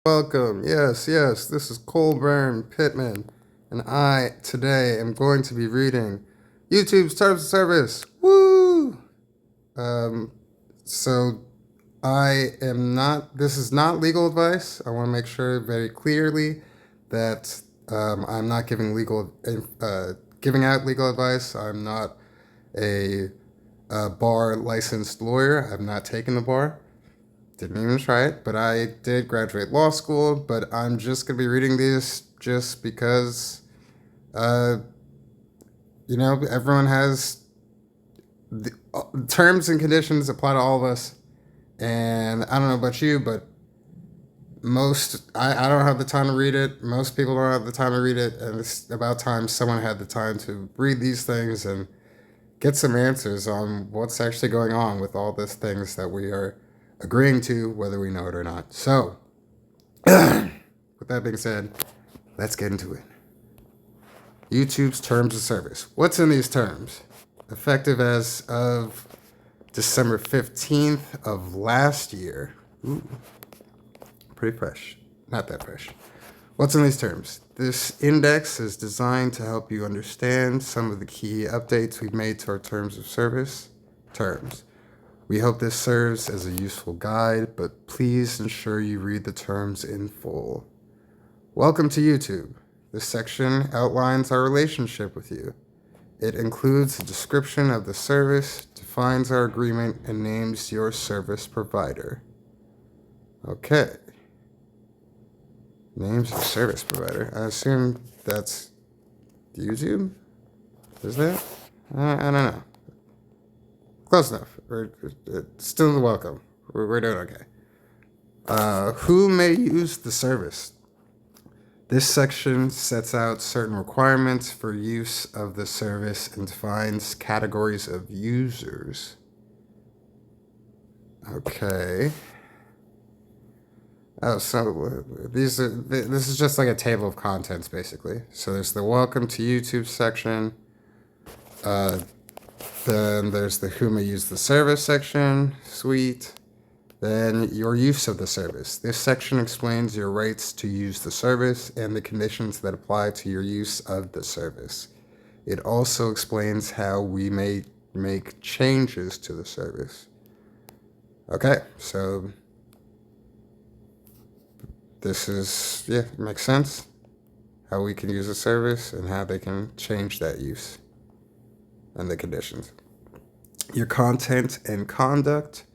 Welcome. Yes, this is Colburn Pittman, and I today am going to be reading YouTube's Terms of Service. Woo! Um, so this is not legal advice. I want to make sure very clearly that I'm not giving out legal advice. I'm not a bar licensed lawyer. I've not taken the bar. Didn't even try it, but I did graduate law school. But I'm just going to be reading these just because, uh, everyone has the terms and conditions apply to all of us. And I don't know about you, but I don't have the time to read it. Most people don't have the time to read it. And it's about time someone had the time to read these things and get some answers on what's actually going on with all these things that we are agreeing to, whether we know it or not. So, with that being said, let's get into it. YouTube's Terms of Service. What's in these terms? Effective as of December 15th of last year. Ooh, pretty fresh. Not that fresh. What's in these terms? This index is designed to help you understand some of the key updates we've made to our terms of service terms. We hope this serves as a useful guide, but please ensure you read the terms in full. Welcome to YouTube. This section outlines our relationship with you. It includes a description of the service, defines our agreement, and names your service provider. Okay. Names your service provider. I assume that's YouTube? Is that? I don't know. Close enough. We're still welcome. We're doing okay. Who may use the service? This section sets out certain requirements for use of the service and defines categories of users. Okay. Oh, so this is just like a table of contents, basically. So there's the Welcome to YouTube section. Then there's the Who may use the service section. Sweet. Then your use of the service. This section explains your rights to use the service and the conditions that apply to your use of the service. It also explains how we may make changes to the service. Okay, so this is, makes sense. How we can use a service and how they can change that use and the conditions. Your content and conduct.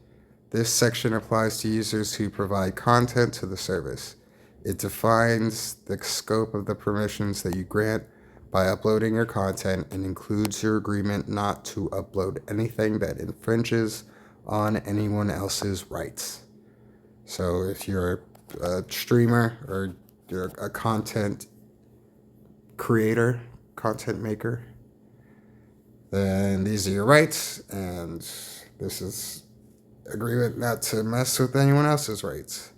This section applies to users who provide content to the service. It defines the scope of the permissions that you grant by uploading your content and includes your agreement not to upload anything that infringes on anyone else's rights. So if you're a streamer or you're a content creator, content maker, then these are your rights, and this is agreement not to mess with anyone else's rights,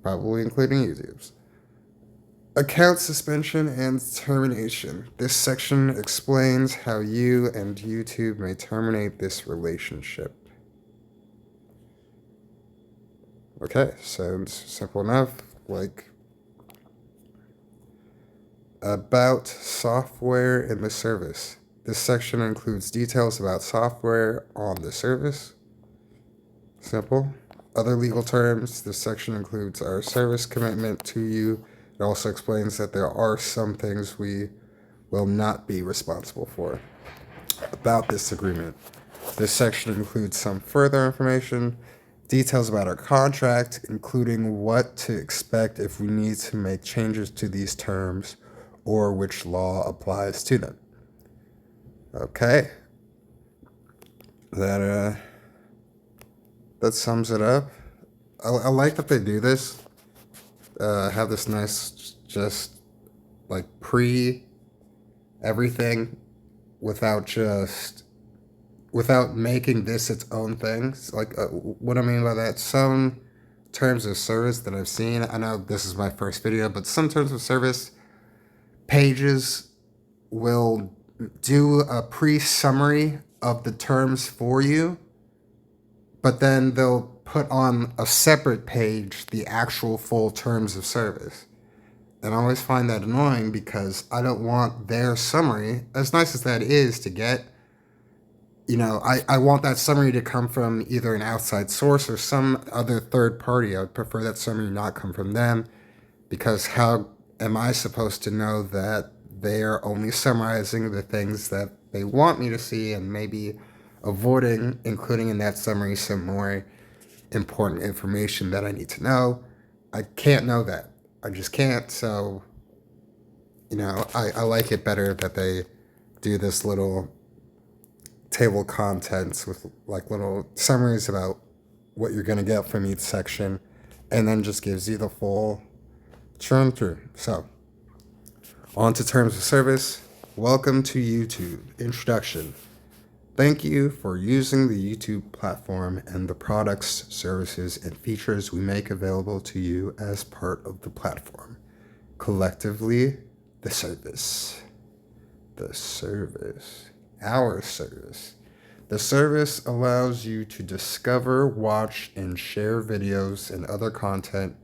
probably including YouTube's. Account suspension and termination. This section explains how you and YouTube may terminate this relationship. Okay, sounds simple enough. Like, about software in the service. This section includes details about software on the service. Simple. Other legal terms. This section includes our service commitment to you. It also explains that there are some things we will not be responsible for about this agreement. This section includes some further information, details about our contract, including what to expect if we need to make changes to these terms or which law applies to them. Okay. That sums it up. I like that they do this. Have this nice, just like everything without making this its own thing. Like, what I mean by that, some terms of service that I've seen, I know this is my first video, but some terms of service pages will do a pre-summary of the terms for you, but then they'll put on a separate page the actual full terms of service. And I always find that annoying because I don't want their summary, as nice as that is to get, I want that summary to come from either an outside source or some other third party. I would prefer that summary not come from them, because how am I supposed to know that they are only summarizing the things that they want me to see and maybe avoiding including in that summary some more important information that I need to know? I can't know that. I just can't. So, I like it better that they do this little table of contents with like little summaries about what you're going to get from each section, and then just gives you the full churn through. So, on to terms of service. Welcome to YouTube. Introduction. Thank you for using the YouTube platform and the products, services, and features we make available to you as part of the platform. Collectively, the service. The service. Our service. The service allows you to discover, watch, and share videos and other content,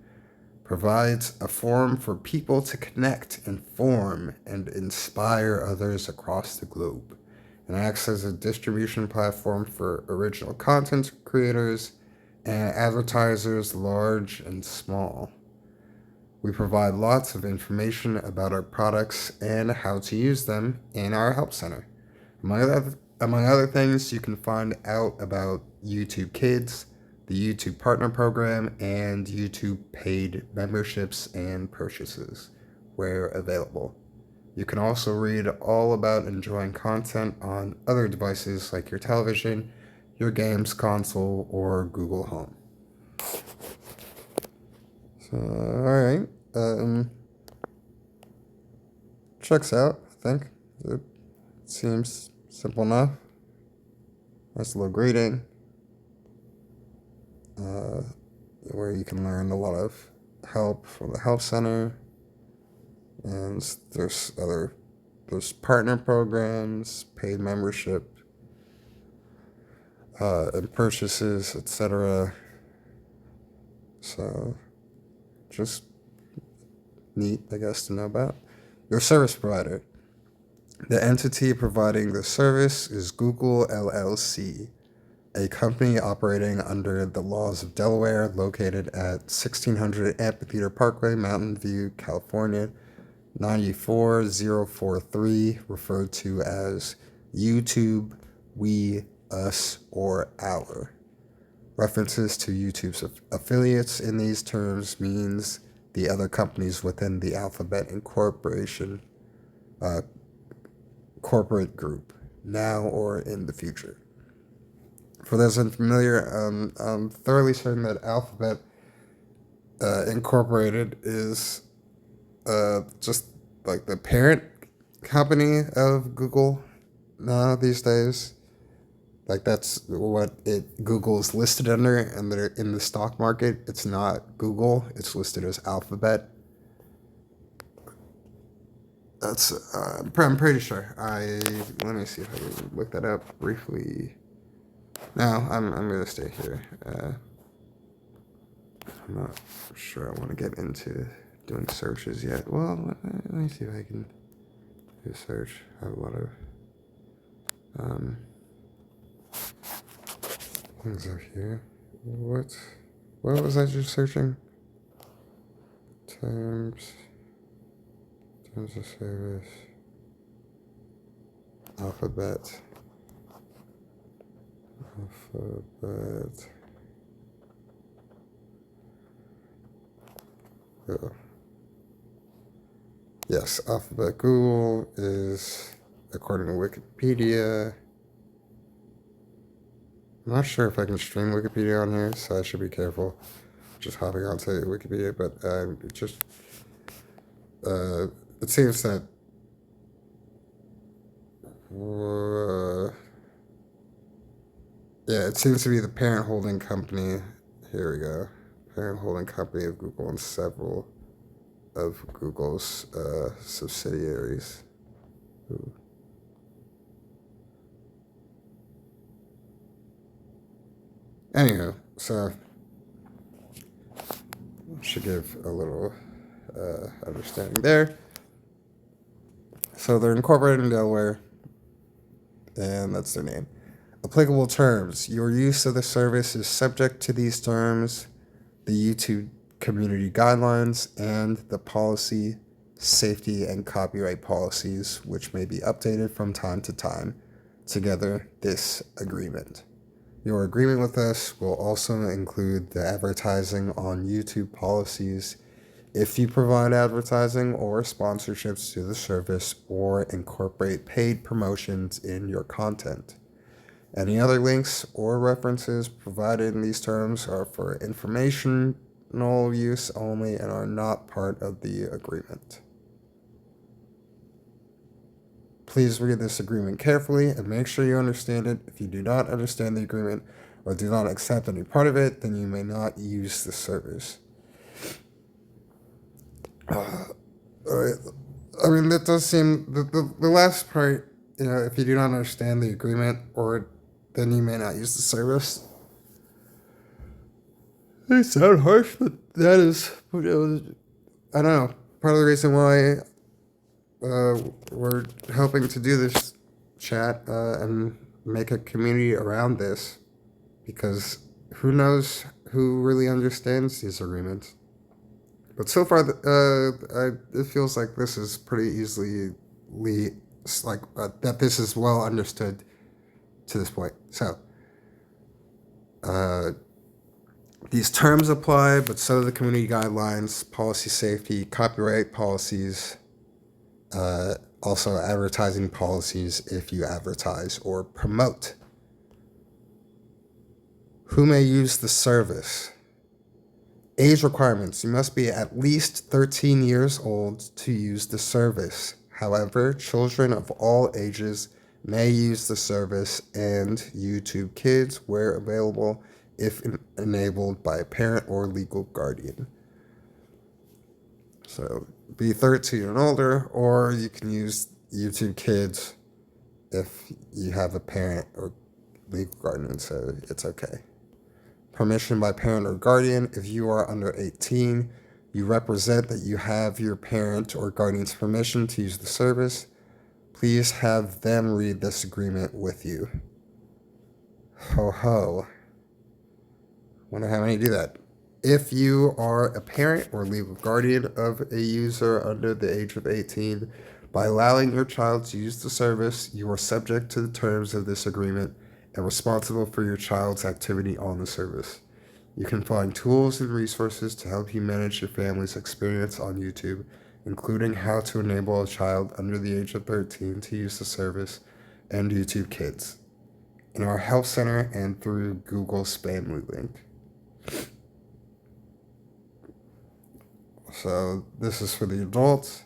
provides a forum for people to connect, inform, and inspire others across the globe, and acts as a distribution platform for original content creators and advertisers large and small. We provide lots of information about our products and how to use them in our help center. Among other things, you can find out about YouTube Kids, the YouTube Partner Program, and YouTube paid memberships and purchases where available. You can also read all about enjoying content on other devices like your television, your games console, or Google Home. So, alright. Checks out, I think. It seems simple enough. Nice little greeting. Where you can learn a lot of help from the Help Center. And there's partner programs, paid membership, and purchases, etc. So, just neat, I guess, to know about. Your service provider. The entity providing the service is Google LLC, a company operating under the laws of Delaware, located at 1600 Amphitheater Parkway, Mountain View, California, 94043, referred to as YouTube, We, Us, or Our. References to YouTube's affiliates in these terms means the other companies within the Alphabet Incorporation corporate group, now or in the future. For those unfamiliar, I'm thoroughly certain that Alphabet Incorporated is just like the parent company of Google now these days. Like that's what Google's listed under, and they're in the stock market. It's not Google. It's listed as Alphabet. That's I'm pretty sure. Let me see if I can look that up briefly. No, I'm gonna stay here. I'm not sure I want to get into doing searches yet. Well, let me see if I can do a search. I have a lot of things up here. What was I just searching? Terms of service. Alphabet. Oh. Yes, Alphabet Google is, according to Wikipedia. I'm not sure if I can stream Wikipedia on here, so I should be careful just hopping onto Wikipedia, but it seems that it seems to be the parent holding company. Here we go. Parent holding company of Google and several of Google's subsidiaries. Ooh. Anywho, so should give a little understanding there. So they're incorporated in Delaware, and that's their name. Applicable terms. Your use of the service is subject to these terms, the YouTube community guidelines, and the policy, safety, and copyright policies, which may be updated from time to time. Together, this agreement. Your agreement with us will also include the advertising on YouTube policies if you provide advertising or sponsorships to the service or incorporate paid promotions in your content. Any other links or references provided in these terms are for informational use only and are not part of the agreement. Please read this agreement carefully and make sure you understand it. If you do not understand the agreement or do not accept any part of it, then you may not use the service. I mean, that does seem, the last part, if you do not understand the agreement, or then you may not use the service. They sound harsh, but that is, I don't know, part of the reason why we're hoping to do this chat and make a community around this, because who knows who really understands these agreements. But so far, it feels like this is pretty easily, that this is well understood to this point. So, these terms apply, but so do the community guidelines, policy safety, copyright policies, also advertising policies if you advertise or promote. Who may use the service? Age requirements. You must be at least 13 years old to use the service. However, children of all ages may use the service and YouTube Kids where available if enabled by a parent or legal guardian. So be 13 and older, or you can use YouTube Kids if you have a parent or legal guardian, so it's okay. Permission by parent or guardian. If you are under 18, you represent that you have your parent or guardian's permission to use the service. Please have them read this agreement with you. Ho ho. Wonder how many do that. If you are a parent or legal guardian of a user under the age of 18, by allowing your child to use the service, you are subject to the terms of this agreement and responsible for your child's activity on the service. You can find tools and resources to help you manage your family's experience on YouTube, including how to enable a child under the age of 13 to use the service and YouTube Kids, in our Help Center and through Google's Family link. So this is for the adults.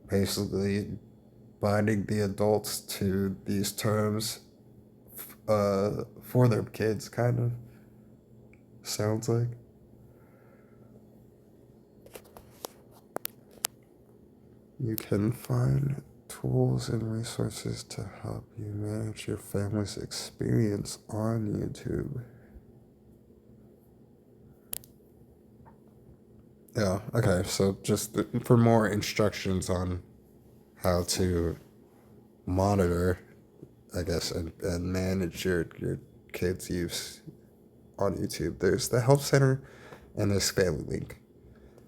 Basically binding the adults to these terms for their kids, kind of sounds like. You can find tools and resources to help you manage your family's experience on YouTube. Yeah, okay, so just for more instructions on how to monitor, I guess, and manage your kids' use on YouTube, there's the Help Center and there's Family Link.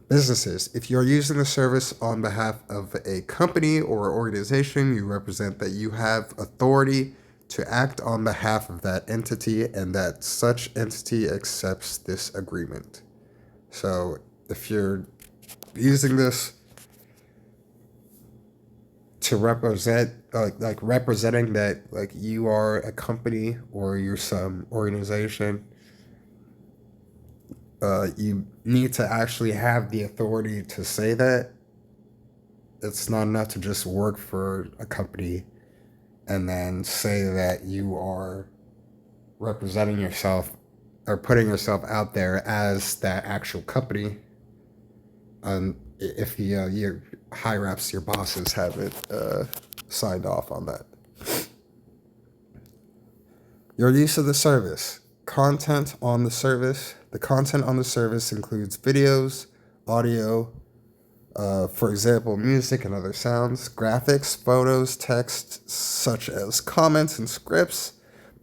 Businesses. If you're using the service on behalf of a company or organization, you represent that you have authority to act on behalf of that entity and that such entity accepts this agreement. So if you're using this to represent, representing that, like, you are a company or you're some organization, you need to actually have the authority to say that. It's not enough to just work for a company and then say that you are representing yourself or putting yourself out there as that actual company. If your higher ups, your bosses haven't signed off on that. Your use of the service. content on the service. The content on the service includes videos, audio, for example, music and other sounds, graphics, photos, text, such as comments and scripts,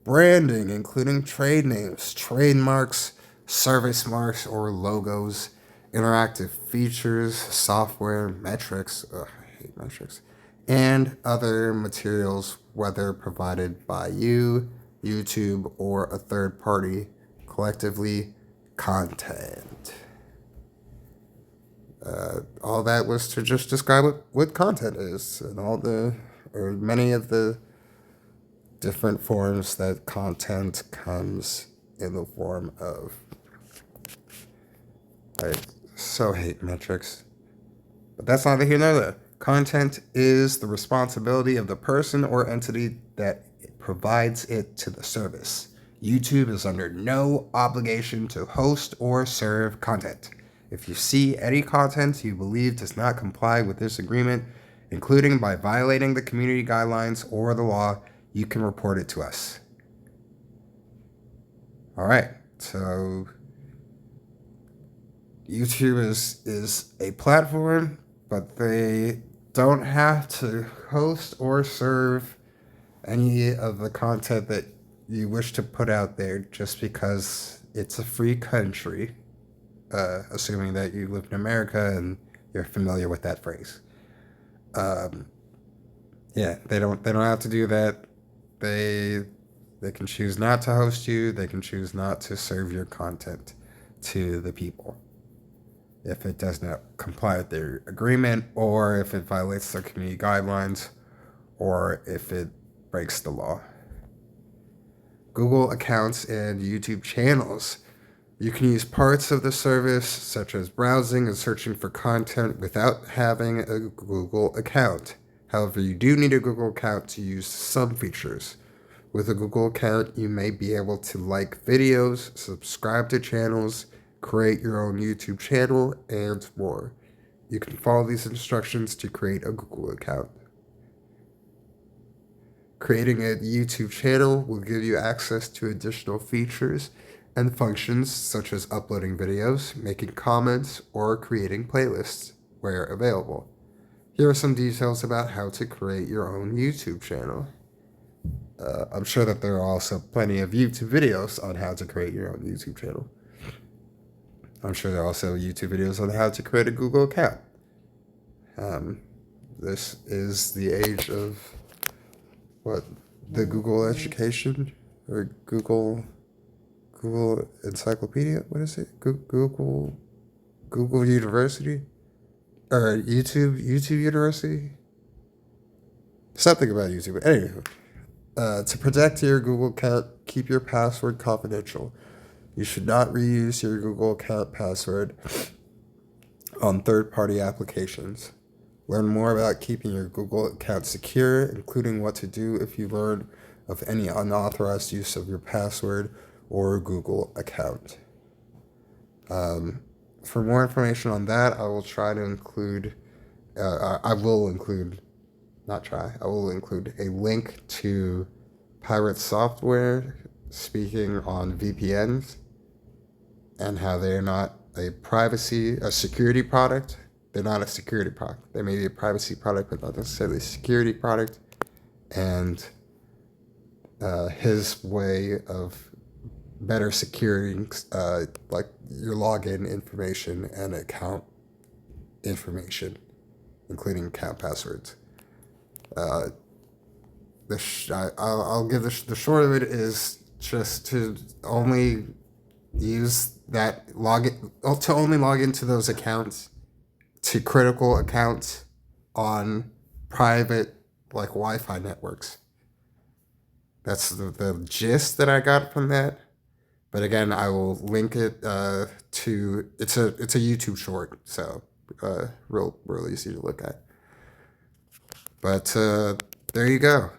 branding, including trade names, trademarks, service marks, or logos, interactive features, software, metrics, I hate metrics, and other materials, whether provided by you, YouTube, or a third party, collectively content. All that was to just describe what content is and or many of the different forms that content comes in the form of. I so hate metrics. But that's neither here nor there. Content is the responsibility of the person or entity that provides it to the service. YouTube is under no obligation to host or serve content. If you see any content you believe does not comply with this agreement, including by violating the community guidelines or the law, you can report it to us. All right, so YouTube is a platform, but they don't have to host or serve any of the content that you wish to put out there just because it's a free country, assuming that you live in America and you're familiar with that phrase. Yeah, they don't have to do that. They can choose not to host you. They can choose not to serve your content to the people if it does not comply with their agreement, or if it violates their community guidelines, or if it breaks the law. Google accounts and YouTube channels. You can use parts of the service, such as browsing and searching for content, without having a Google account. However, you do need a Google account to use some features. With a Google account, you may be able to like videos, subscribe to channels, create your own YouTube channel, and more. You can follow these instructions to create a Google account. Creating a YouTube channel will give you access to additional features and functions such as uploading videos, making comments, or creating playlists where available. Here are some details about how to create your own YouTube channel. I'm sure that there are also plenty of YouTube videos on how to create your own YouTube channel. I'm sure there are also YouTube videos on how to create a Google account. This is the age of the Google education or Google Encyclopedia. What is it? Google University or YouTube University. Something about YouTube. But anyway, to protect your Google account, keep your password confidential. You should not reuse your Google account password on third-party applications. Learn more about keeping your Google account secure, including what to do if you learn of any unauthorized use of your password or Google account. For more information on that, I will include a link to Pirate Software speaking on VPNs and how they're not a security product. They're not a security product. They may be a privacy product, but not necessarily a security product. And his way of better securing like your login information and account information, including account passwords. I'll give the short of it is just to only use that to only log into those accounts, to critical accounts on private like Wi-Fi networks. That's the gist that I got from that. But again, I will link it to it's a YouTube short, so real easy to look at. But there you go.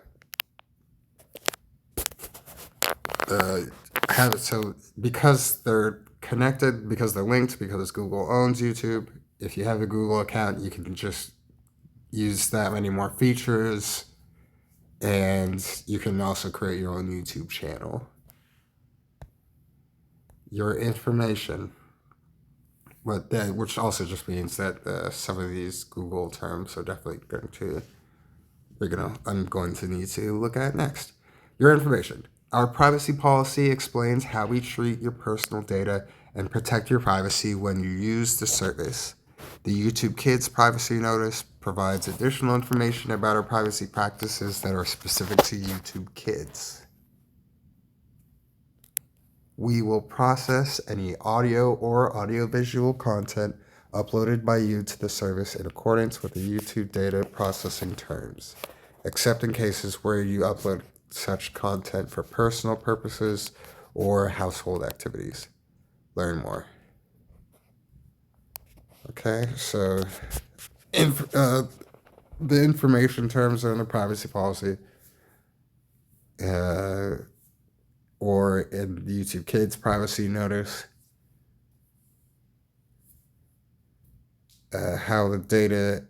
So because they're connected, because they're linked, because Google owns YouTube, if you have a Google account, you can just use that many more features, and you can also create your own YouTube channel. your information, but that, which also just means that some of these Google terms are definitely I'm going to need to look at next. Your information. Our privacy policy explains how we treat your personal data and protect your privacy when you use the service. The YouTube Kids Privacy Notice provides additional information about our privacy practices that are specific to YouTube Kids. We will process any audio or audiovisual content uploaded by you to the service in accordance with the YouTube data processing terms, except in cases where you upload such content for personal purposes or household activities. Learn more. Okay, so the information terms are in the privacy policy, or in the YouTube Kids Privacy Notice. How the data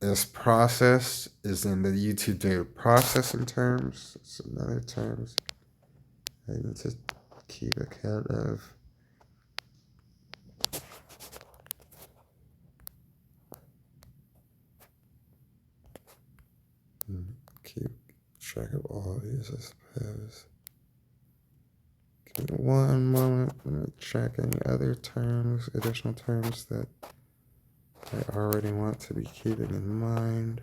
is processed is in the YouTube data processing terms. It's another terms I need to keep account of. Keep track of all of these, I suppose. Give me one moment. I'm going to check any other terms, additional terms that I already want to be keeping in mind.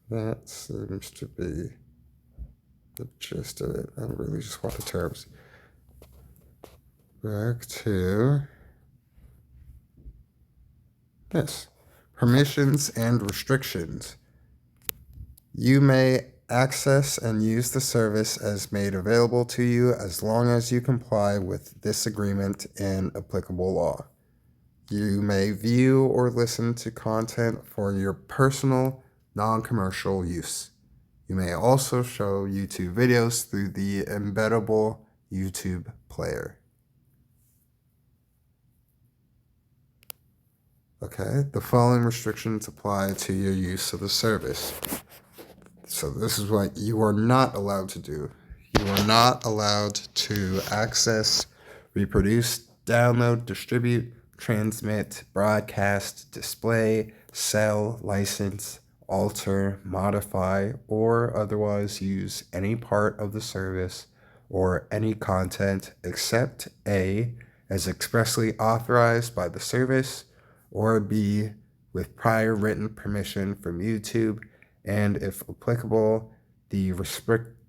That seems to be the gist of it. I really just want the terms. Back to this. Permissions and restrictions. You may access and use the service as made available to you as long as you comply with this agreement and applicable law. You may view or listen to content for your personal, non-commercial use. You may also show YouTube videos through the embeddable YouTube player. Okay, the following restrictions apply to your use of the service. So this is what you are not allowed to do. You are not allowed to access, reproduce, download, distribute, transmit, broadcast, display, sell, license, alter, modify, or otherwise use any part of the service or any content except A, as expressly authorized by the service, or B, with prior written permission from YouTube, and if applicable, the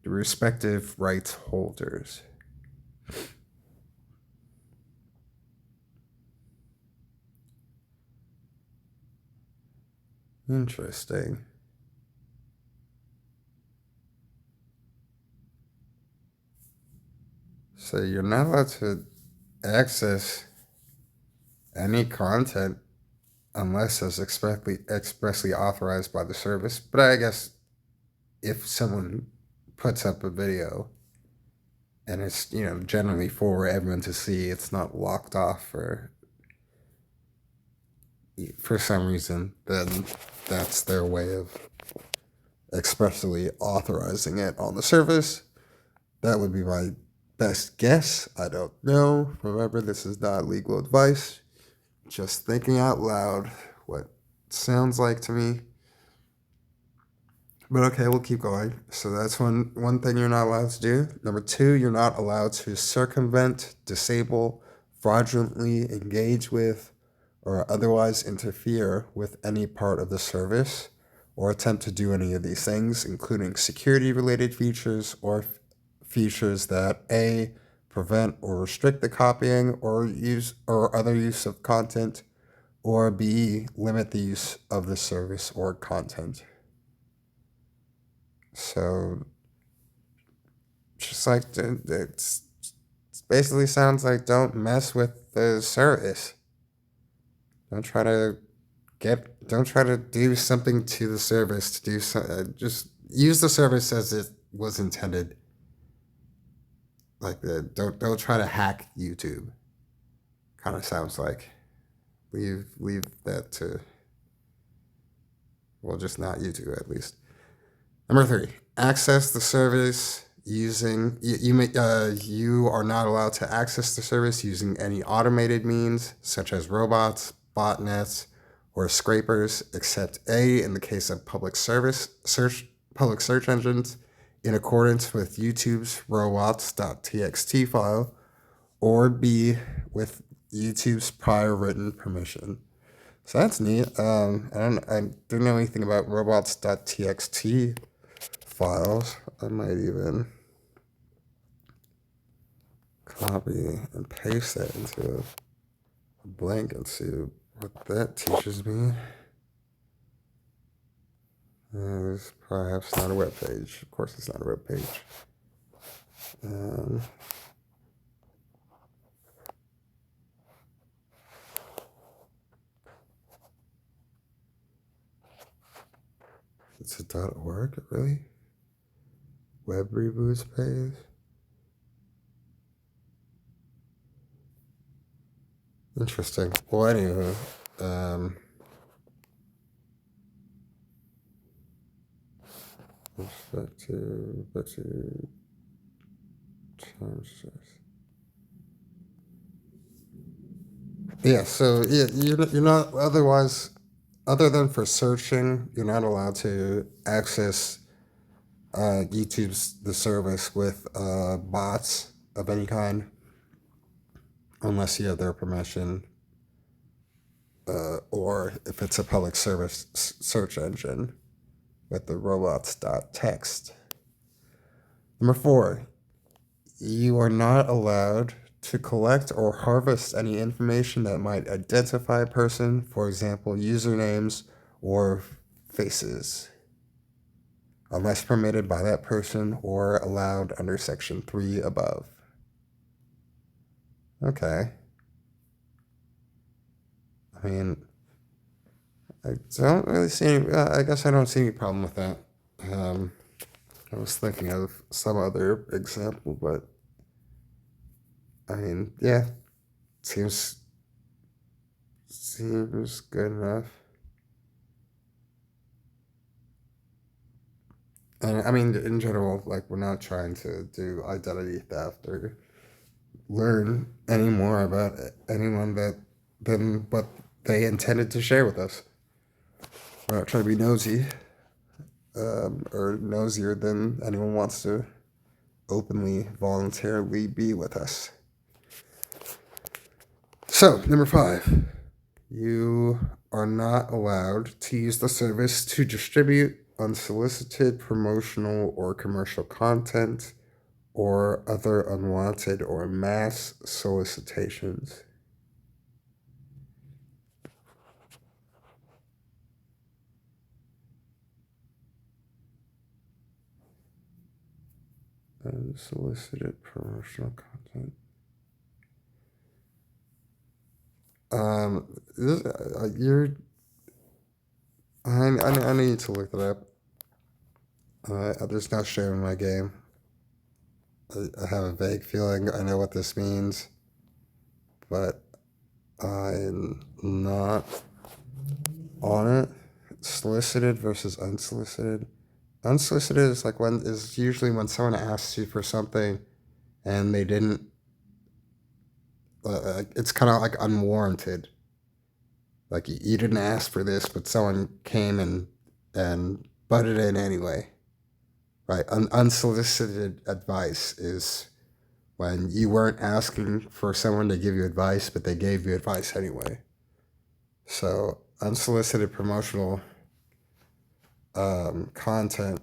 respective rights holders. Interesting. So you're not allowed to access any content unless it's expressly authorized by the service. But I guess if someone puts up a video and it's, generally for everyone to see, it's not locked off for some reason, then that's their way of expressly authorizing it on the service. That would be my best guess. I don't know. Remember, this is not legal advice. Just thinking out loud what it sounds like to me. But okay, we'll keep going. So that's one thing you're not allowed to do. Number 2, you're not allowed to circumvent, disable, fraudulently engage with, or otherwise interfere with any part of the service, or attempt to do any of these things, including security-related features or features that A, prevent or restrict the copying or use or other use of content, or B, limit the use of the service or content. So, just like it basically sounds like don't mess with the service. Don't try to do something to the service to do so. Just use the service as it was intended. Like don't try to hack YouTube. Kind of sounds like. leave that to, well, just not YouTube at least. Number 3, access the service using you are not allowed to access the service using any automated means such as robots, botnets, or scrapers, except A, in the case of public search engines, in accordance with YouTube's robots.txt file, or B, with YouTube's prior written permission. So that's neat. I don't know anything about robots.txt files. I might even copy and paste that into a blank and see what that teaches me. There's perhaps not a web page. Of course, it's not a web page. It's a .org, really? Web reboots page? Interesting. Well, anyway, back to time source. Yeah, so yeah, you're not otherwise, other than for searching, you're not allowed to access YouTube's the service with bots of any kind unless you have their permission, or if it's a public service search engine with the robots.txt. Number 4, you are not allowed to collect or harvest any information that might identify a person, for example, usernames or faces, unless permitted by that person or allowed under Section 3 above. Okay. I mean, I don't really see any, I guess I don't see any problem with that. I was thinking of some other example, but I mean, yeah, seems good enough. And I mean, in general, like, we're not trying to do identity theft or learn any more about anyone than what they intended to share with us. We're not trying to be nosy, or nosier than anyone wants to openly, voluntarily be with us. So, number 5, you are not allowed to use the service to distribute unsolicited promotional or commercial content or other unwanted or mass solicitations. Unsolicited promotional content. I need to look that up. I'm just not sharing my game. I have a vague feeling I know what this means, but I'm not on it. Solicited versus unsolicited. Unsolicited is usually when someone asks you for something and they didn't. It's kind of like unwarranted. Like you didn't ask for this, but someone came and butted in anyway. Right? Unsolicited advice is when you weren't asking for someone to give you advice, but they gave you advice anyway. So unsolicited promotional content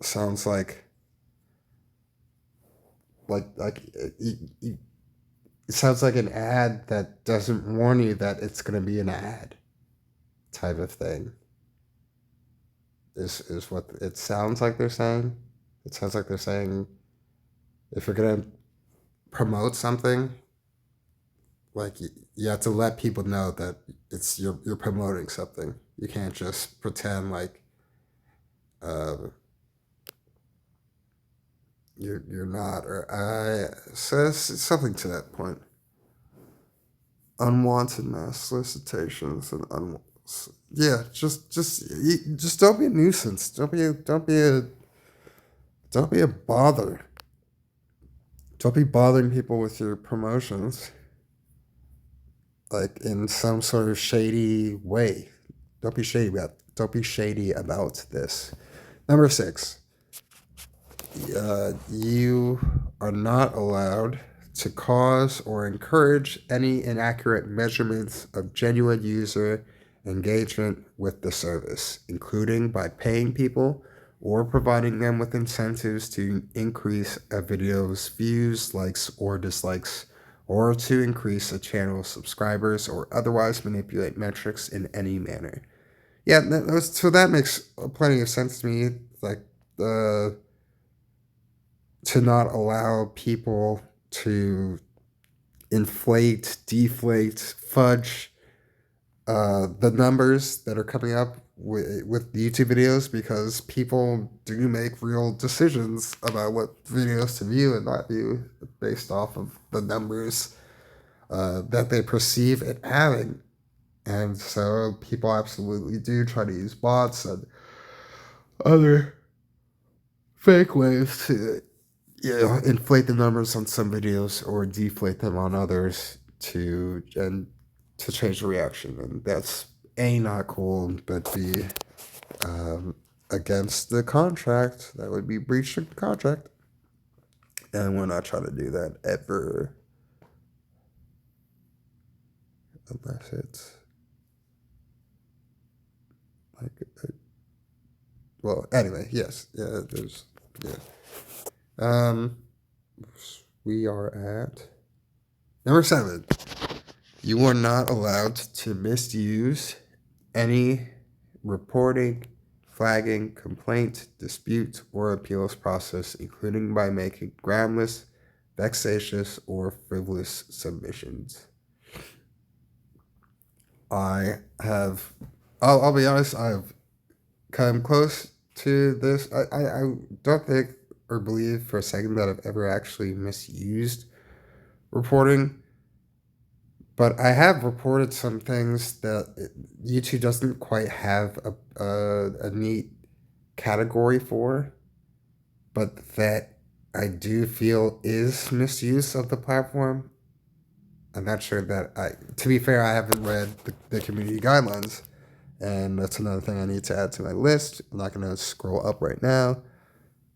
sounds like it sounds like an ad that doesn't warn you that it's going to be an ad type of thing. Is what it sounds like they're saying. It sounds like they're saying if you're going to promote something, like you have to let people know that it's you're promoting something. You can't just pretend like you're not, or so it's something to that point. unwanted mass solicitations and yeah, just don't be a nuisance. Don't be a bother. Don't be bothering people with your promotions, like in some sort of shady way. Don't be shady about this. Number 6, you are not allowed to cause or encourage any inaccurate measurements of genuine user engagement with the service, including by paying people or providing them with incentives to increase a video's views, likes, or dislikes, or to increase a channel's subscribers or otherwise manipulate metrics in any manner. Yeah, so that makes plenty of sense to me. Like, uh, to not allow people to inflate, deflate, fudge the numbers that are coming up with YouTube videos, because people do make real decisions about what videos to view and not view based off of the numbers that they perceive it having. And so people absolutely do try to use bots and other fake ways to, inflate the numbers on some videos or deflate them on others to change the reaction, and that's A, not cool, but B, against the contract. That would be breaching the contract, and we're not trying to do that ever, unless it's like, well, anyway, yes, yeah, there's, yeah. Um, we are at number 7. You are not allowed to misuse any reporting, flagging, complaint, dispute, or appeals process, including by making groundless, vexatious, or frivolous submissions. I'll be honest, I've come close to this. I don't think or believe for a second that I've ever actually misused reporting. But I have reported some things that YouTube doesn't quite have a neat category for, but that I do feel is misuse of the platform. I'm not sure to be fair, I haven't read the community guidelines, and that's another thing I need to add to my list. I'm not going to scroll up right now,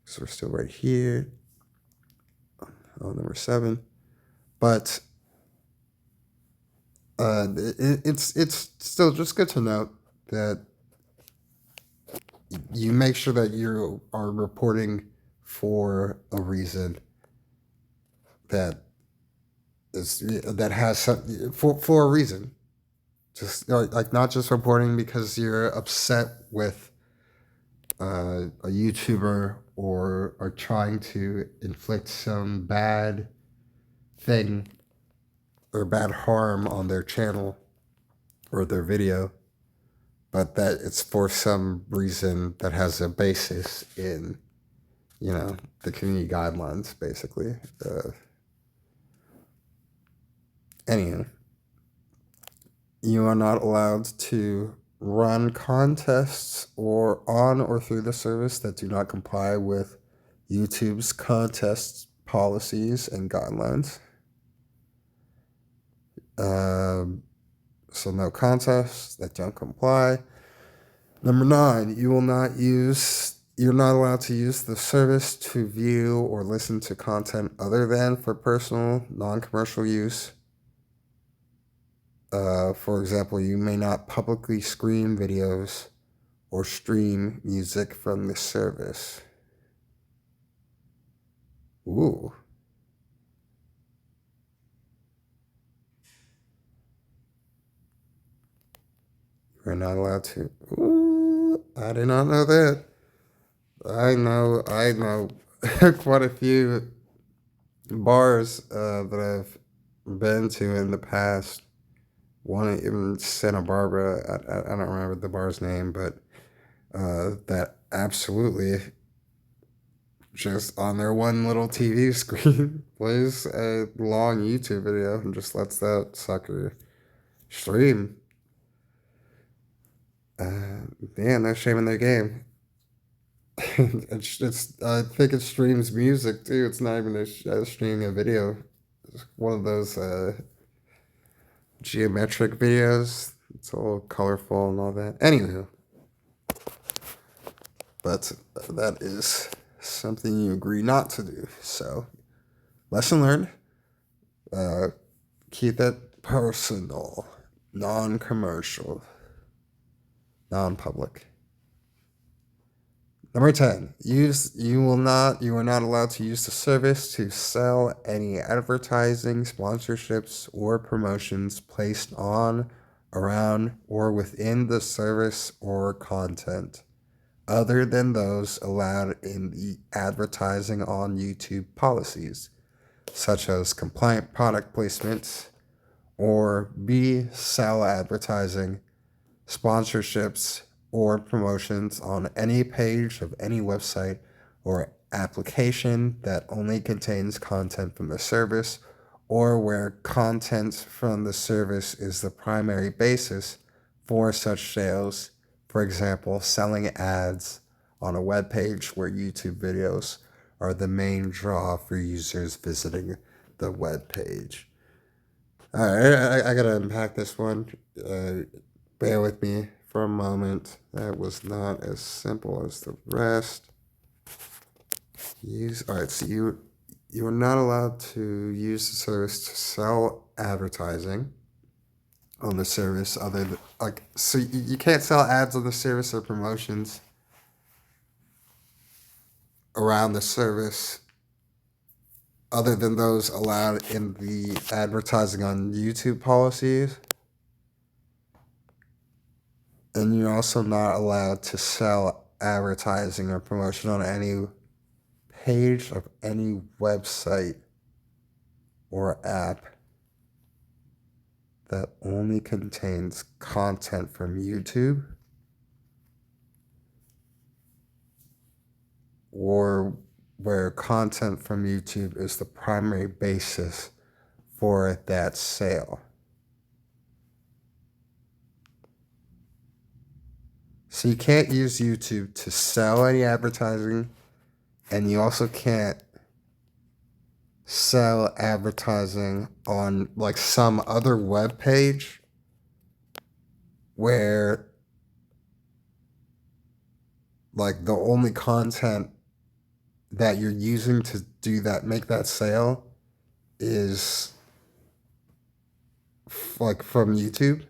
because we're still right here. Oh, number 7. But it's still just good to note that you make sure that you are reporting for a reason that has some, for a reason. Just like not just reporting because you're upset with a YouTuber or are trying to inflict some bad thing or bad harm on their channel or their video, but that it's for some reason that has a basis in, the community guidelines, basically. Anyhow, you are not allowed to run contests or on or through the service that do not comply with YouTube's contest policies and guidelines. So no contests that don't comply. Number 9, you're not allowed to use the service to view or listen to content other than for personal, non-commercial use. For example, you may not publicly screen videos or stream music from the service. Ooh. You're not allowed to. Ooh, I did not know that. I know quite a few bars that I've been to in the past. One in Santa Barbara, I don't remember the bar's name, but that absolutely just on their one little TV screen plays a long YouTube video and just lets that sucker stream. Yeah, no shame in their game. It's I think it streams music too. It's not even streaming a video. It's one of those geometric videos. It's all colorful and all that. Anywho, but that is something you agree not to do. So, lesson learned. Uh, Keep it personal, non-commercial, non-public. Number 10, you are not allowed to use the service to sell any advertising, sponsorships, or promotions placed on, around, or within the service or content, other than those allowed in the advertising on YouTube policies, such as compliant product placements, or B, sell advertising, sponsorships, or promotions on any page of any website or application that only contains content from the service, or where content from the service is the primary basis for such sales. For example, selling ads on a web page where YouTube videos are the main draw for users visiting the web page. All right, I gotta unpack this one. Bear with me for a moment. That was not as simple as the rest. All right. So you are not allowed to use the service to sell advertising on the service other than so you can't sell ads on the service or promotions around the service other than those allowed in the advertising on YouTube policies. And you're also not allowed to sell advertising or promotion on any page of any website or app that only contains content from YouTube or where content from YouTube is the primary basis for that sale. So you can't use YouTube to sell any advertising, and you also can't sell advertising on like some other web page where like the only content that you're using to do that, make that sale, is like from YouTube.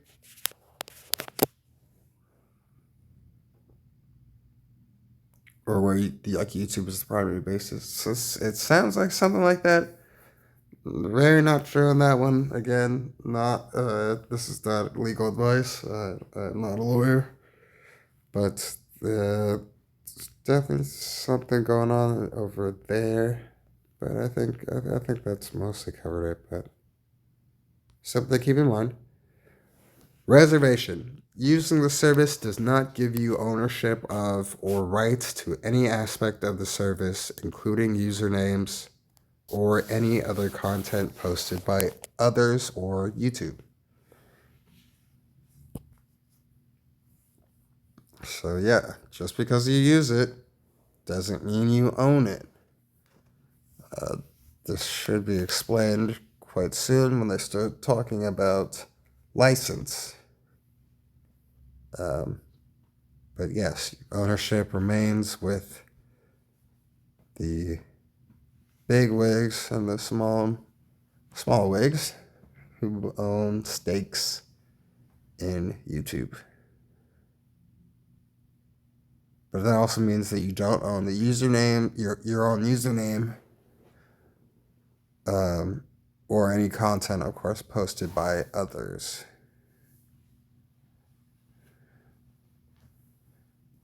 Or where like YouTube is the primary basis. So it sounds like something like that. Very not sure on that one. Again, not this is not legal advice. I'm not a lawyer, but there's definitely something going on over there. But I think that's mostly covered it. But something to keep in mind. Reservation. Using the service does not give you ownership of or rights to any aspect of the service, including usernames or any other content posted by others or YouTube. So yeah, just because you use it doesn't mean you own it. This should be explained quite soon when they start talking about license. But yes, ownership remains with the big wigs and the small wigs who own stakes in YouTube. But that also means that you don't own the username, your own username, or any content, of course, posted by others.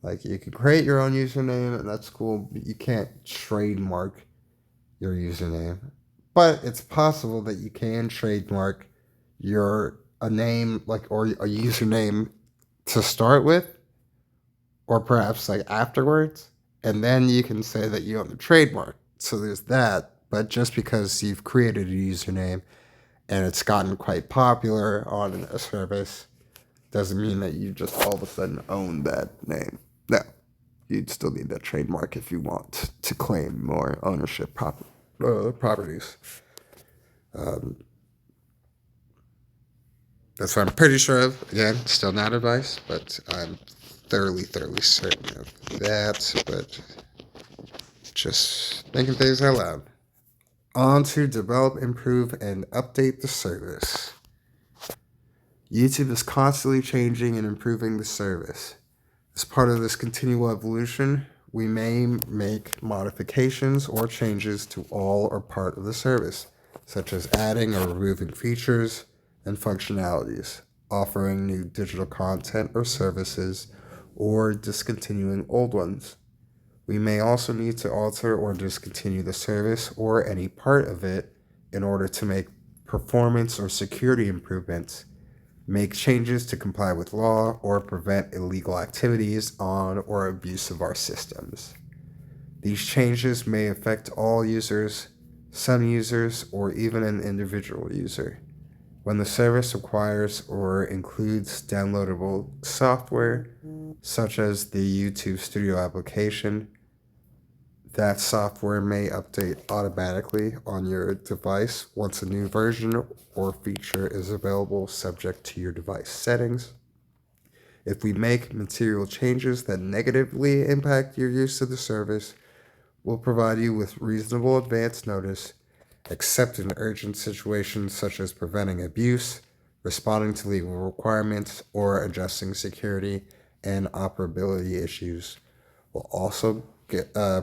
Like, you can create your own username, and that's cool, but you can't trademark your username. But it's possible that you can trademark a name, like, or a username to start with, or perhaps like afterwards, and then you can say that you own the trademark. So there's that. But just because you've created a username and it's gotten quite popular on a service, doesn't mean that you just all of a sudden own that name. No, you'd still need that trademark if you want to claim more ownership properties. That's what I'm pretty sure of. Again, still not advice, but I'm thoroughly certain of that. But just thinking things out loud. On to develop, improve, and update the service. YouTube is constantly changing and improving the service. As part of this continual evolution, we may make modifications or changes to all or part of the service, such as adding or removing features and functionalities, offering new digital content or services, or discontinuing old ones. We may also need to alter or discontinue the service or any part of it in order to make performance or security improvements, make changes to comply with law, or prevent illegal activities on or abuse of our systems. These changes may affect all users, some users, or even an individual user. When the service requires or includes downloadable software, such as the YouTube Studio application, that software may update automatically on your device once a new version or feature is available, subject to your device settings. If we make material changes that negatively impact your use of the service, we'll provide you with reasonable advance notice, except in urgent situations such as preventing abuse, responding to legal requirements, or addressing security and operability issues. We'll also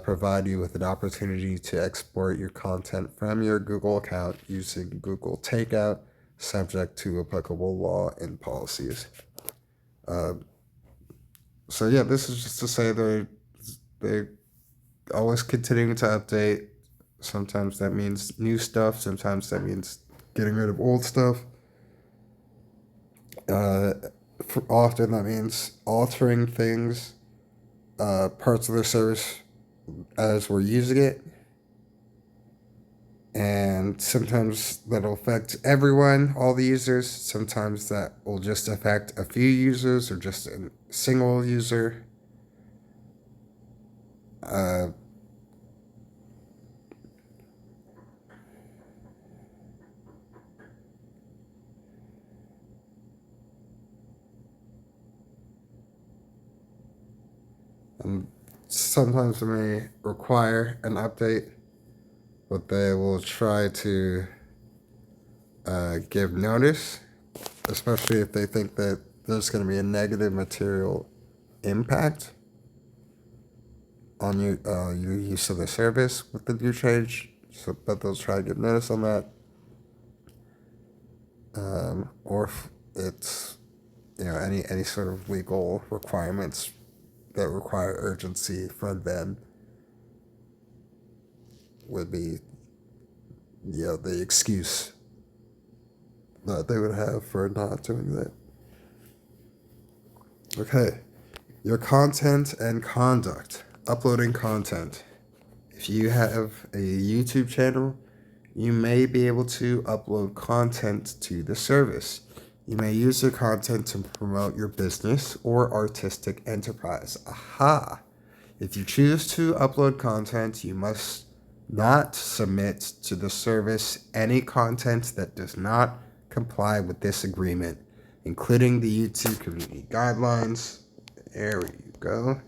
provide you with an opportunity to export your content from your Google account using Google Takeout, subject to applicable law and policies. So yeah, this is just to say they're always continuing to update. Sometimes that means new stuff. Sometimes that means getting rid of old stuff. Often that means altering things, parts of the service as we're using it. And sometimes that'll affect everyone, all the users. Sometimes that will just affect a few users or just a single user. And sometimes it may require an update, but they will try to give notice, especially if they think that there's going to be a negative material impact on your use of the service with the new change. So, but they'll try to give notice on that, or if it's any sort of legal requirements that require urgency from them would be the excuse that they would have for not doing that. Okay, your content and conduct. Uploading content. If you have a YouTube channel, you may be able to upload content to the service. You may use your content to promote your business or artistic enterprise. Aha! If you choose to upload content, you must not submit to the service any content that does not comply with this agreement, including the YouTube community guidelines. There you go.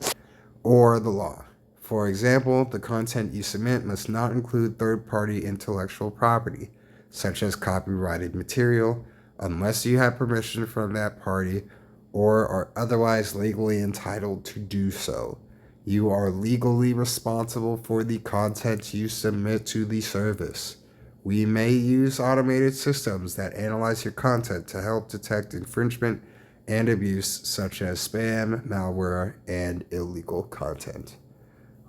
Or the law. For example, the content you submit must not include third-party intellectual property, such as copyrighted material, unless you have permission from that party or are otherwise legally entitled to do so. You are legally responsible for the content you submit to the service. We may use automated systems that analyze your content to help detect infringement and abuse, such as spam, malware, and illegal content.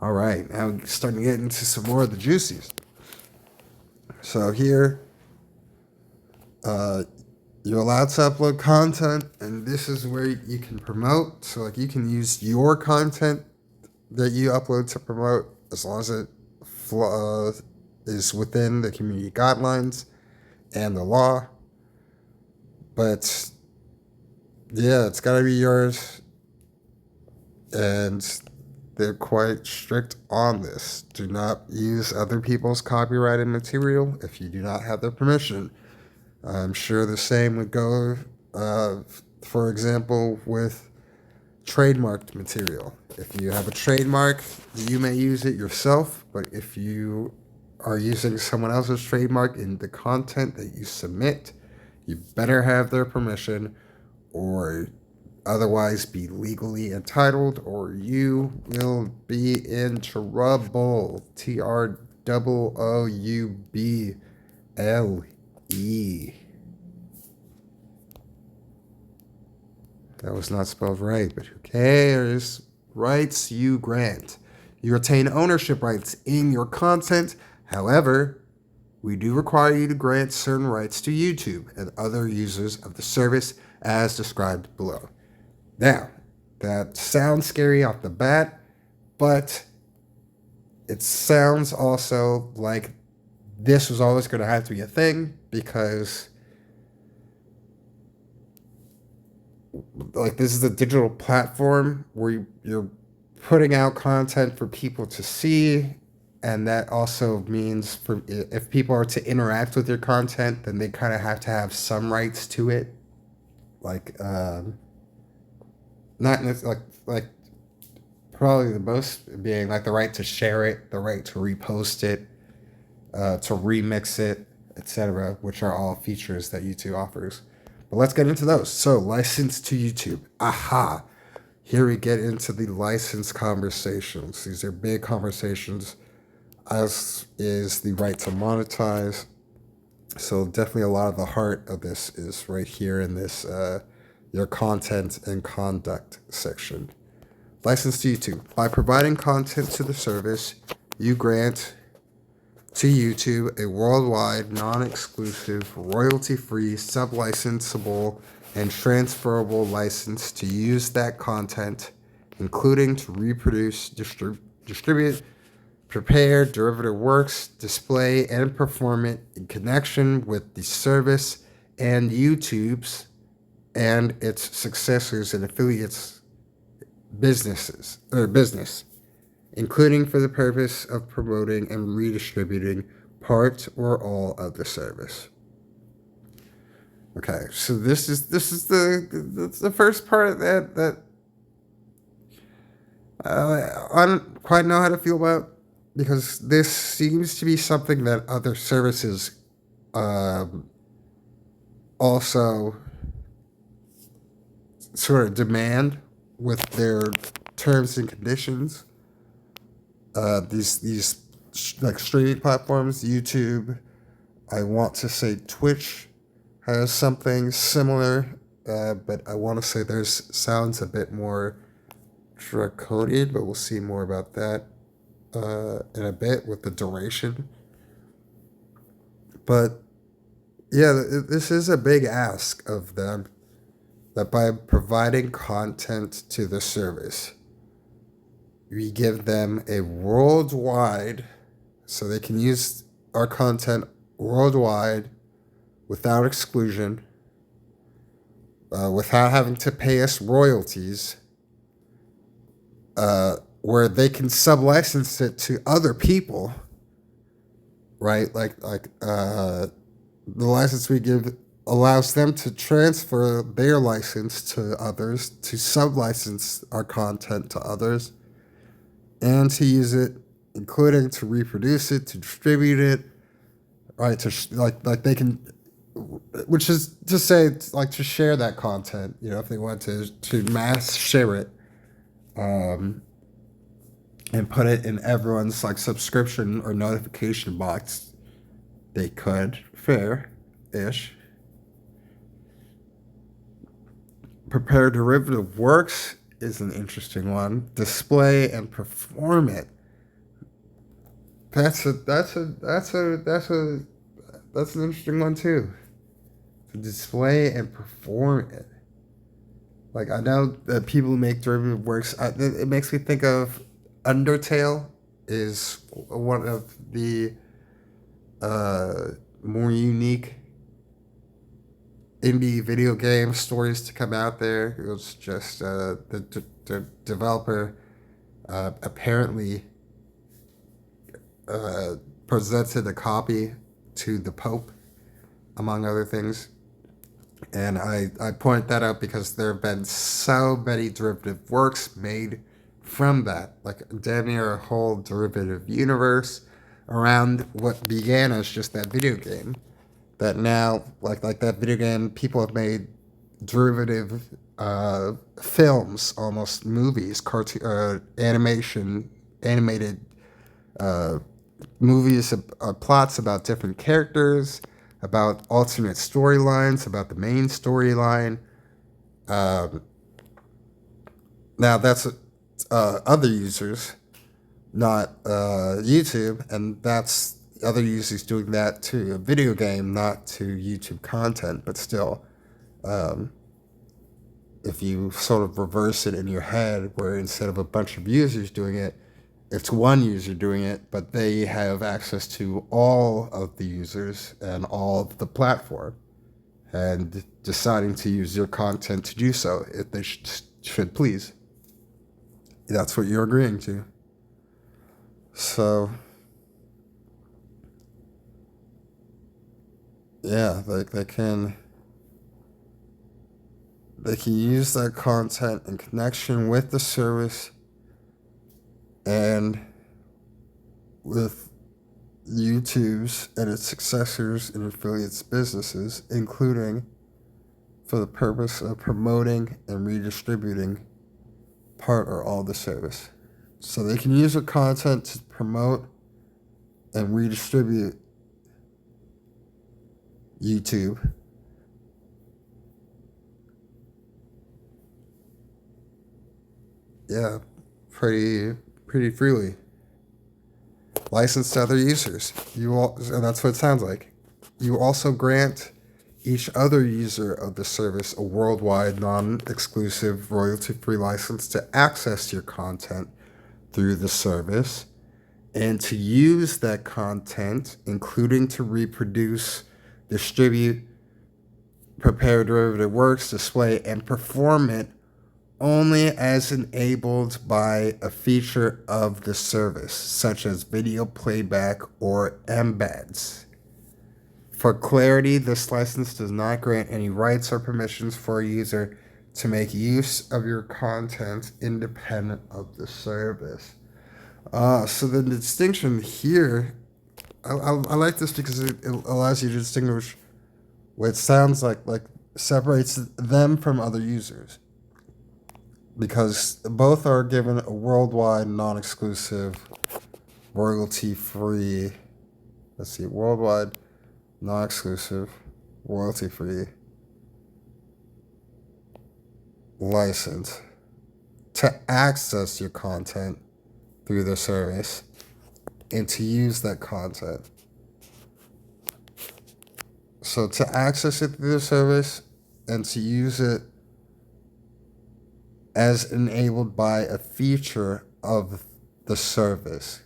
All right, now we're starting to get into some more of the juicies. So here, you're allowed to upload content, and this is where you can promote. So like you can use your content that you upload to promote as long as it is within the community guidelines and the law. But yeah, it's got to be yours. And they're quite strict on this. Do not use other people's copyrighted material if you do not have their permission. I'm sure the same would go, for example, with trademarked material. If you have a trademark, you may use it yourself, but if you are using someone else's trademark in the content that you submit, you better have their permission or otherwise be legally entitled, or you will be in trouble. TROOUBLE. That was not spelled right, but who cares? Rights you grant. You retain ownership rights in your content. However, we do require you to grant certain rights to YouTube and other users of the service as described below. Now, that sounds scary off the bat, but it sounds also like this was always going to have to be a thing because, like, this is a digital platform where you're putting out content for people to see, and that also means for if people are to interact with your content, then they kind of have to have some rights to it, like not like probably the most being like the right to share it, the right to repost it, to remix it, etc., which are all features that YouTube offers. But let's get into those. So, license to YouTube. Aha. Here we get into the license conversations. These are big conversations, as is the right to monetize. So definitely a lot of the heart of this is right here in this your content and conduct section. License to YouTube. By providing content to the service, you grant to YouTube a worldwide, non-exclusive, royalty-free, sub-licensable, and transferable license to use that content, including to reproduce, distribute, prepare derivative works, display, and perform it in connection with the service and YouTube's and its successors and affiliates business, including for the purpose of promoting and redistributing part or all of the service. Okay, so this is the first part that I don't quite know how to feel about, because this seems to be something that other services also sort of demand with their terms and conditions. These like streaming platforms, YouTube, I want to say Twitch has something similar, but I want to say theirs sounds a bit more draconian, but we'll see more about that in a bit with the duration. But yeah, this is a big ask of them, that by providing content to the service, we give them a worldwide, so they can use our content worldwide without exclusion, without having to pay us royalties, where they can sub-license it to other people, right? Like the license we give allows them to transfer their license to others, to sub-license our content to others, and to use it, including to reproduce it, to distribute it, right? To like they can, which is to say, like, to share that content. You know, if they want to mass share it, and put it in everyone's like subscription or notification box, they could. Fair-ish. Prepare derivative works is an interesting one. Display and perform it. That's an interesting one too. To display and perform it. Like, I know that people who make derivative works, it makes me think of Undertale is one of the more unique indie video game stories to come out there. It was just the developer apparently presented a copy to the Pope, among other things. And I point that out because there have been so many derivative works made from that, like damn near a whole derivative universe around what began as just that video game. That now, like that video game, people have made derivative films, almost movies, cartoon, animated uh, movies, plots about different characters, about alternate storylines, about the main storyline. Um, Now that's other users, not YouTube, and that's other users doing that to a video game, not to YouTube content. But still, um, if you sort of reverse it in your head, where instead of a bunch of users doing it, it's one user doing it, but they have access to all of the users and all of the platform, and deciding to use your content to do so, if they should please. That's what you're agreeing to. So, yeah, they can use that content in connection with the service and with YouTube's and its successors and affiliates businesses, including for the purpose of promoting and redistributing part or all the service. So they can use the content to promote and redistribute YouTube. Yeah, pretty freely. Licensed to other users. And that's what it sounds like. You also grant each other user of the service a worldwide, non-exclusive, royalty-free license to access your content through the service and to use that content, including to reproduce, distribute, prepare derivative works, display, and perform it only as enabled by a feature of the service, such as video playback or embeds. For clarity, this license does not grant any rights or permissions for a user to make use of your content independent of the service. So the distinction here, I like this because it allows you to distinguish what sounds like separates them from other users. Because both are given a worldwide, non-exclusive, royalty-free, worldwide, non-exclusive, royalty-free license to access your content through the service and to use that content. So to access it through the service and to use it as enabled by a feature of the service.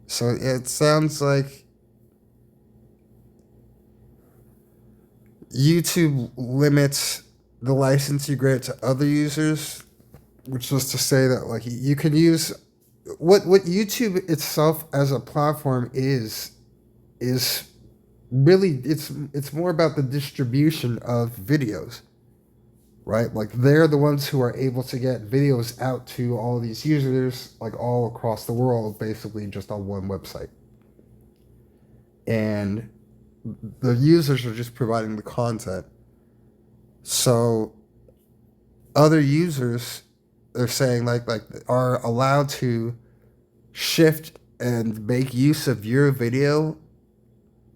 So it sounds like YouTube limits the license you grant to other users, which was to say that you can use what YouTube itself as a platform is really it's more about the distribution of videos, right? Like they're the ones who are able to get videos out to all these users, like all across the world, basically just on one website. And the users are just providing the content. So other users, they're saying are allowed to shift and make use of your video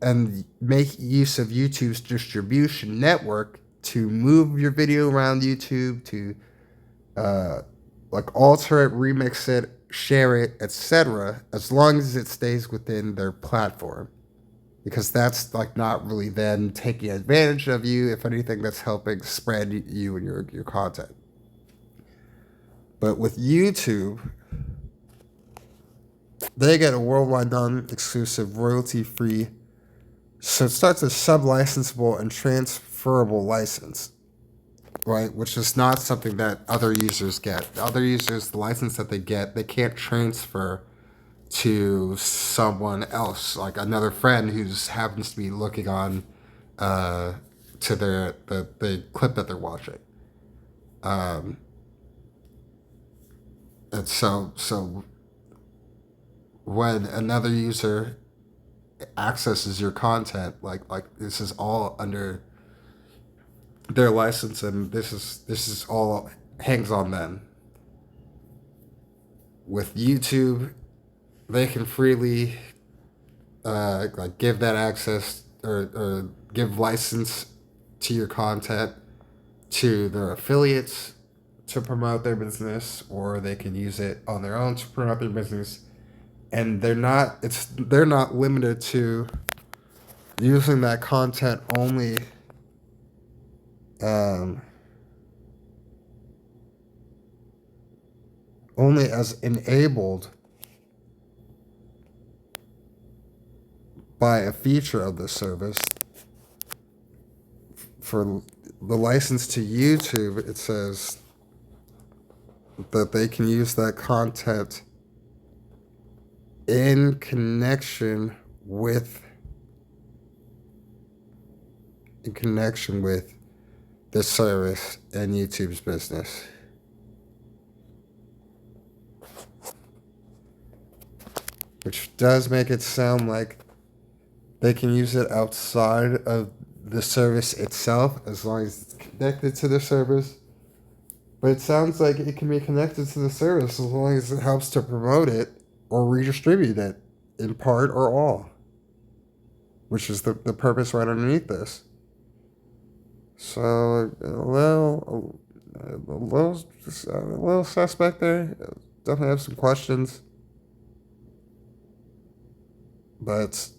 and make use of YouTube's distribution network to move your video around YouTube, to alter it, remix it, share it, etc., as long as it stays within their platform. Because that's not really then taking advantage of you. If anything, that's helping spread you and your content. But with YouTube, they get a worldwide non-exclusive royalty-free So it starts as sub-licensable and transferable license, right? Which is not something that other users get. Other users, the license that they get, they can't transfer to someone else, like another friend who happens to be looking on to the clip that they're watching. And so when another user accesses your content, like this is all under their license, and this is all hangs on them. With YouTube, they can freely like give that access or give license to your content to their affiliates to promote their business, or they can use it on their own to promote their business. And they're not limited to using that content only only as enabled by a feature of the service. For the license to YouTube, it says that they can use that content in connection with the service and YouTube's business. Which does make it sound like they can use it outside of the service itself as long as it's connected to the service. But it sounds like it can be connected to the service as long as it helps to promote it or redistribute it in part or all, which is the purpose right underneath this. So a little suspect there. Definitely have some questions, but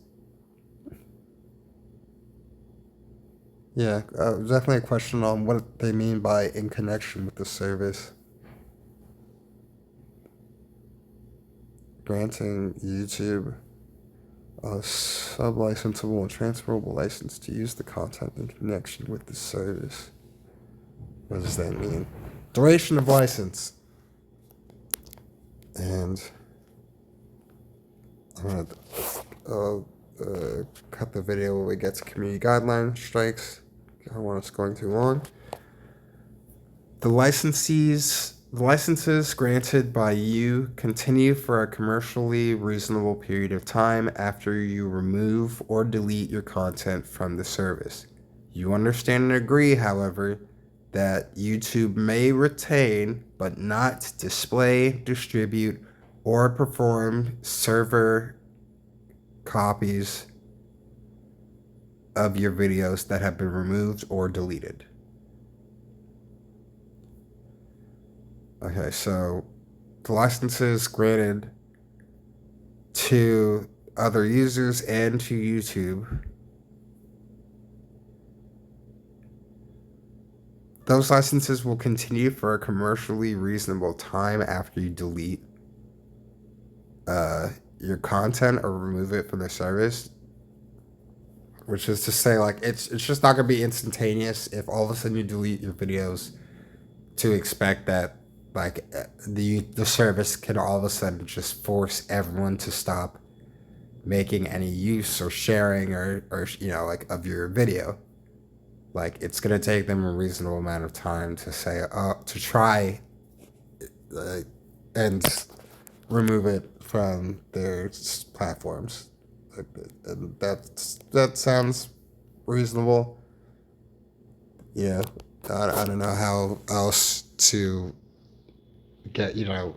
yeah, definitely a question on what they mean by in connection with the service. Granting YouTube a sub-licensable and transferable license to use the content in connection with the service. What does that mean? Duration of license. And I'm going to cut the video when we get to community guideline strikes. I don't want us going too long. The licenses granted by you continue for a commercially reasonable period of time after you remove or delete your content from the service. You understand and agree, however, that YouTube may retain but not display, distribute, or perform server copies of your videos that have been removed or deleted. Okay, so the licenses granted to other users and to YouTube, those licenses will continue for a commercially reasonable time after you delete your content or remove it from the service. Which is to say, like, it's just not going to be instantaneous if all of a sudden you delete your videos to expect that, like, the service can all of a sudden just force everyone to stop making any use or sharing or you know, like, of your video. Like, it's going to take them a reasonable amount of time to say, to try and remove it from their platforms. And that sounds reasonable. Yeah, I don't know how else to get, you know,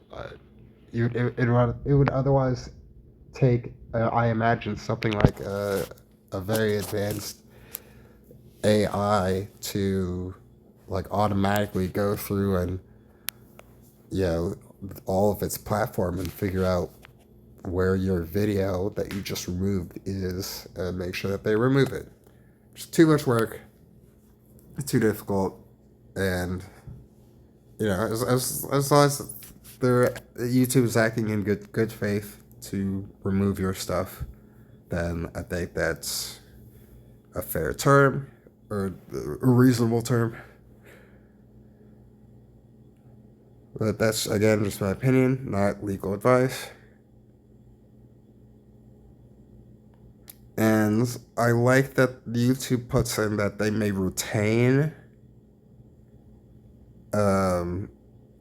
it would otherwise take, I imagine, something like a very advanced AI to, like, automatically go through and, you know, all of its platform and figure out where your video that you just removed is and make sure that they remove it. It's too much work. It's too difficult. And, you know, as long as YouTube is acting in good faith to remove your stuff, then I think that's a fair term or a reasonable term. But that's, again, just my opinion, not legal advice. And I like that YouTube puts in that they may retain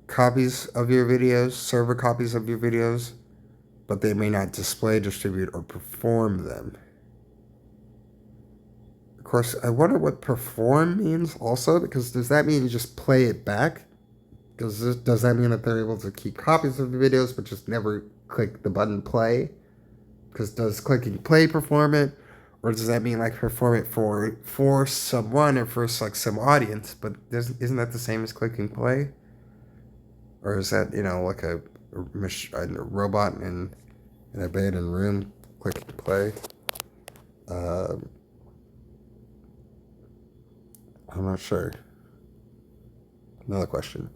copies of your videos, server copies of your videos, but they may not display, distribute, or perform them. Of course, I wonder what perform means also, because does that mean you just play it back? Does that mean that they're able to keep copies of the videos but just never click the button play? Because does clicking play perform it? Or does that mean like perform it for someone or for like some audience? But isn't that the same as clicking play? Or is that, like a robot in an abandoned room clicking play? I'm not sure. Another question.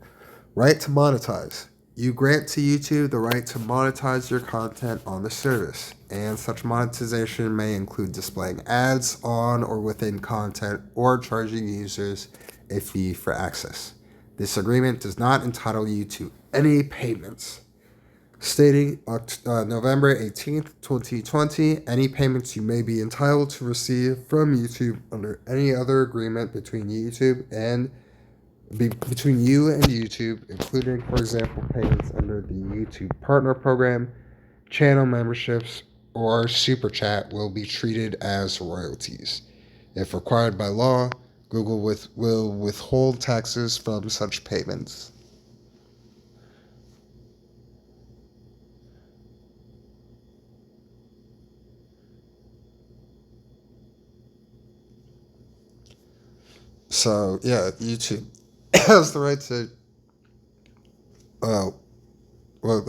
Right to monetize. You grant to YouTube the right to monetize your content on the service, and such monetization may include displaying ads on or within content or charging users a fee for access. This agreement does not entitle you to any payments. Stating November 18th, 2020, any payments you may be entitled to receive from YouTube under any other agreement between YouTube and between you and YouTube, including, for example, payments under the YouTube Partner Program, channel memberships, or Super Chat, will be treated as royalties. If required by law, Google will withhold taxes from such payments. So, yeah, YouTube has the right to,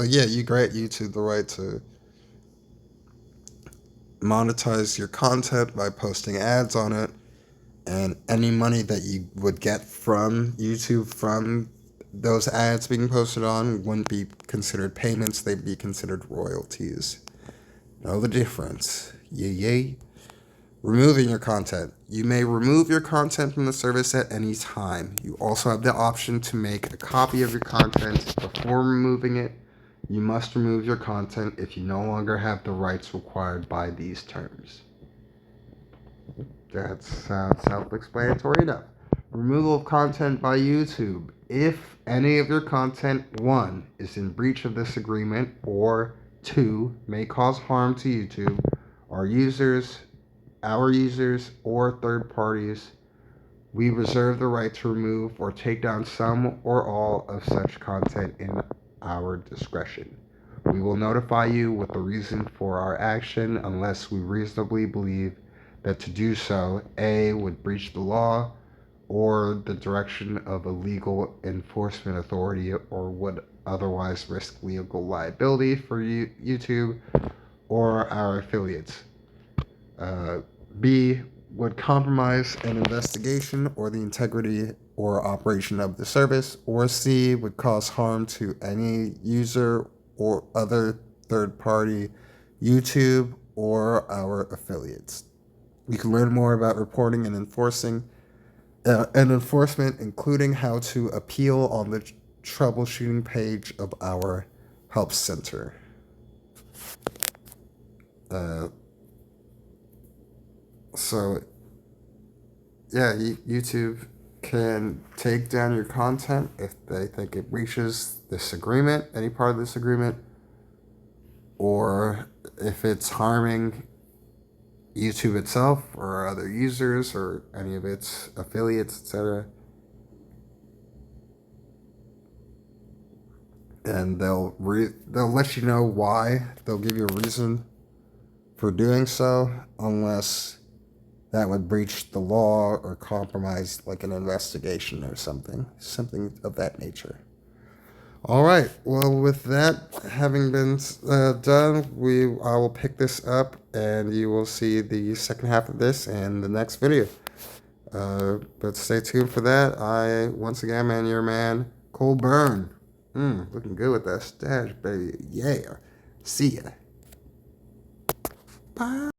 you grant YouTube the right to monetize your content by posting ads on it, and any money that you would get from YouTube from those ads being posted on wouldn't be considered payments, they'd be considered royalties. Know the difference. Yay. Removing your content. You may remove your content from the service at any time. You also have the option to make a copy of your content before removing it. You must remove your content if you no longer have the rights required by these terms. That sounds self-explanatory enough. Removal of content by YouTube. If any of your content, 1, is in breach of this agreement, or 2, may cause harm to YouTube, our users, or third parties, we reserve the right to remove or take down some or all of such content in our discretion. We will notify you with the reason for our action unless we reasonably believe that to do so, A, would breach the law or the direction of a legal enforcement authority, or would otherwise risk legal liability for YouTube or our affiliates. B, would compromise an investigation or the integrity or operation of the service, or C, would cause harm to any user or other third party, YouTube, or our affiliates. You can learn more about reporting and enforcement, including how to appeal, on the troubleshooting page of our help center. So, yeah, YouTube can take down your content if they think it breaches this agreement, any part of this agreement, or if it's harming YouTube itself or other users or any of its affiliates, etc. And they'll let you know why. They'll give you a reason for doing so, unless that would breach the law or compromise like an investigation or something of that nature. All right. Well, with that having been done, I will pick this up, and you will see the second half of this in the next video. But stay tuned for that. Once again, man, your man, Cole Byrne. Looking good with that stash, baby. Yeah. See ya. Bye.